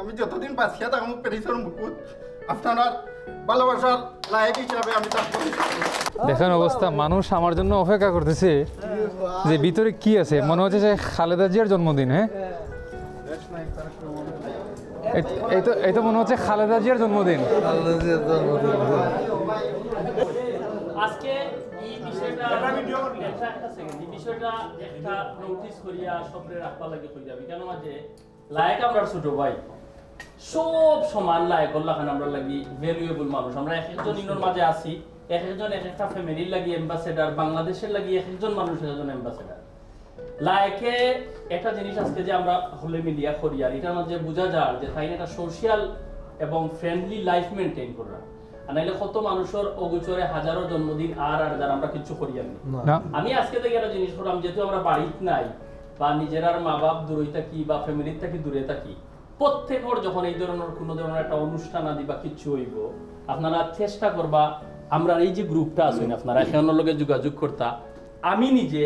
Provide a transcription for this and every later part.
আমি যতদিন বাঁচিয়া থাকবো পেরিসর মুকুট আপনার ভালোবাসার লায়ক হিসাবে আমি থাকবো। দেখেন অবস্থা, মানুষ আমার জন্য অপেক্ষা করতেছে যে ভিতরে কি আছে। মনে হচ্ছে যে খালেদা জিয়ার জন্মদিন। হ্যাঁ, এই তো মনে হচ্ছে খালেদা জিয়ার জন্মদিন। আজকে এই বিষয়টা একটা নোটিস করিয়া সবরে রাখবা লাগে কই যাবি কেন যে লায়ক আমরা ছোট ভাই সব সমান লায়ক লাগান আমরা লাগি ভ্যালুয়েবল মানুষ। আমরা এক একজন ইনোর মাঝে আছি, এক একজন এক একটা ফ্যামিলির লাগি অ্যাম্বাসেডার, বাংলাদেশের লাগি এক একজন মানুষ একজন অ্যাম্বাসেডার। লায়কে একটা জিনিস আজকে যে আমরা হলে মিডিয়া করি আর এটার মধ্যে বোঝা যায় যে তাই একটা সোশ্যাল এবং ফ্রেন্ডলি লাইফ মেনটেন করা। আর নাইলে কত মানুষের অগোচরে হাজারো জন্মদিন আর যারা আমরা কিছু করি আমি আজকে থেকে একটা জিনিস করলাম, যেহেতু আমরা বাড়িতে নাই বা নিজের আর মা বাপ দূরে থাকি বা ফ্যামিলির থাকি দূরে থাকি, প্রত্যেকের যখন এই ধরনের কোনো ধরনের একটা অনুষ্ঠান আদি বা কিছু হইব আপনারা চেষ্টা করবা আমরা এই যে গ্রুপটা আছেন আপনারা এখানের লগে যোগাযোগ করতা। আমি নিজে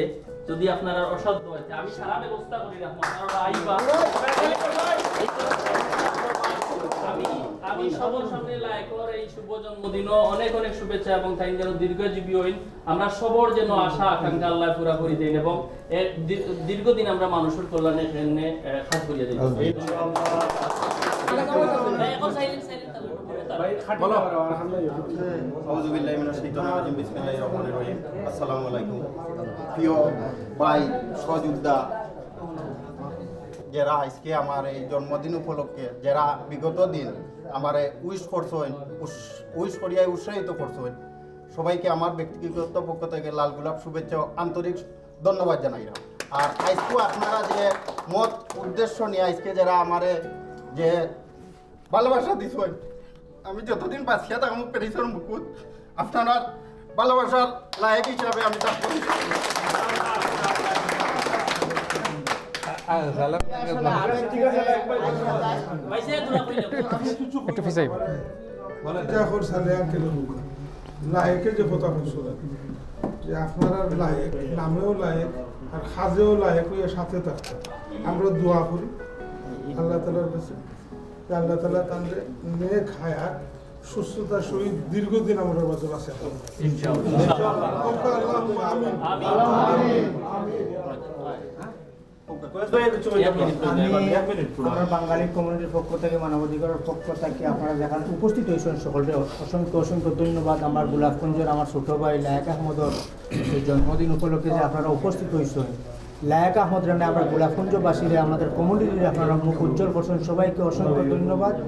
যদি আপনারা অসাধ্য হইতে আমি সারা ব্যবস্থা করি রাখবো, আপনারা আইবা। আমি সবার সামনে লায়কর এই শুভ জন্মদিনও অনেক অনেক শুভেচ্ছা এবং তাই যেন দীর্ঘজীবী হইন। আমরা সবার যেন আশা আকাঙ্ক্ষা আল্লাহ পুরা করে দেন এবং দীর্ঘদিন আমরা মানুষের কল্যাণে এখানে কাজ করিয়া দিই। আসসালামু আলাইকুম প্রিয় ভাই সহযোদ্ধা, যারা আজকে আমার এই জন্মদিন উপলক্ষে যারা বিগত দিন আমার উইশ করছেন, উইশ করিয়া উৎসাহিত করছেন, সবাইকে আমার ব্যক্তিগত পক্ষ থেকে লাল গোলাপ শুভেচ্ছা আন্তরিক ধন্যবাদ জানাই। আর আজকেও আপনারা যে মত উদ্দেশ্য নিয়ে আজকে যারা আমারে যে ভালোবাসা দিচ্ছেন, আমি যতদিন বাঁচিয়া থাকবো পেরিসর মুকুট আপনার ভালোবাসার লায়ক হিসাবে আমি থাকবো। একটু ফিসাই লায়কের যে কথা শুনেন যে আপনারা লায়ক, নামেও লায়ক আর কাজেও লায়ক হয়ে সাথে থাকতে আমরা দোয়া করি আল্লাহ তালার কাছে, আল্লাহ তালা তাদের নেক হায়াত সুস্থতার সহিত দীর্ঘদিন আমরা মাঝে বাঁচে আমরা বাঙালি কমিউনিটির পক্ষ থেকে মানবাধিকারের পক্ষ থেকে আপনারা যেখানে উপস্থিত হয়েছেন সকলকে অসংখ্য অসংখ্য ধন্যবাদ। আমার গোলাপগঞ্জের আমার ছোট ভাই লায়ক আহমদর এই জন্মদিন উপলক্ষে যে আপনারা উপস্থিত হয়েছেন, লায়ক আহমদ রানে আমরা গোলাপগঞ্জবাসীরা আমাদের কমিউনিটির আপনারা মুখ উজ্জ্বল করছেন, সবাইকে অসংখ্য ধন্যবাদ।